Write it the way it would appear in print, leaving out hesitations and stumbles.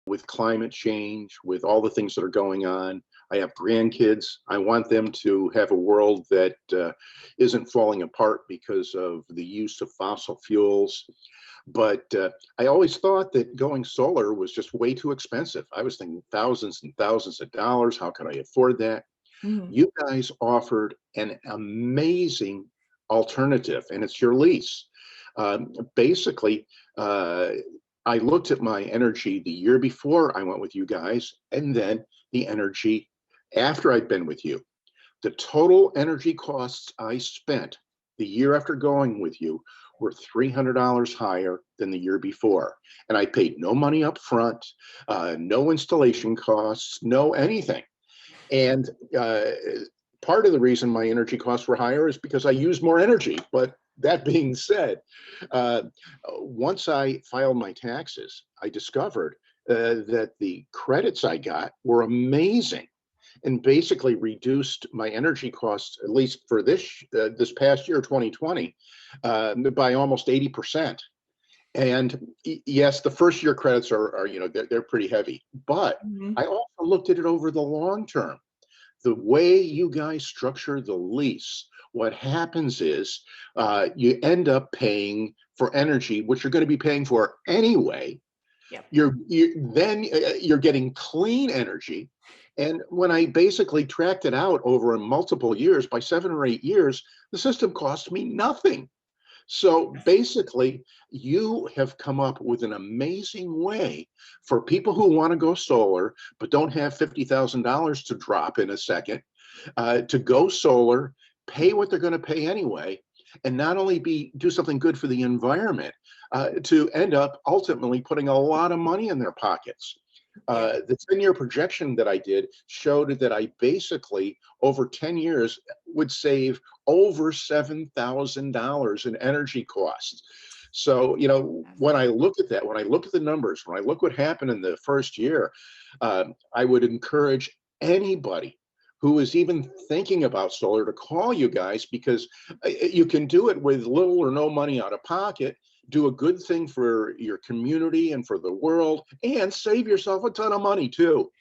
with climate change, with all the things that are going on. I have grandkids. I want them to have a world that isn't falling apart because of the use of fossil fuels. But I always thought that going solar was just way too expensive. I was thinking thousands and thousands of dollars. How could I afford that? Mhm. You guys offered an amazing alternative, and it's your lease. Basically, uh, I looked at my energy the year before I went with you guys, and then the energy after I'd been with you. The total energy costs I spent the year after going with you were $300 higher than the year before. And I paid no money up front, no installation costs, no anything. And part of the reason my energy costs were higher is because I used more energy. But that being said, uh, once I filed my taxes, I discovered that the credits I got were amazing and basically reduced my energy costs, at least for this past year, 2020, by almost 80%. And yes, the first year credits are they're pretty heavy, but Mhm. I also looked at it over the long term. The way you guys structure the lease, what happens is you end up paying for energy, which you're going to be paying for anyway. Yep. You're getting clean energy. And when I basically tracked it out over multiple years, by 7 or 8 years, the system cost me nothing. So basically, you have come up with an amazing way for people who want to go solar but don't have $50,000 to drop in a second to go solar, pay what they're going to pay anyway, and not only do something good for the environment, to end up ultimately putting a lot of money in their pockets. Yeah. The 10-year projection that I did showed that I basically, over 10 years, would save over $7,000 in energy costs. So, when I Fascinating. look at that, when I look at the numbers, when I look what happened in the first year, I would encourage anybody who is even thinking about solar to call you guys, because you can do it with little or no money out of pocket, do a good thing for your community and for the world, and save yourself a ton of money too.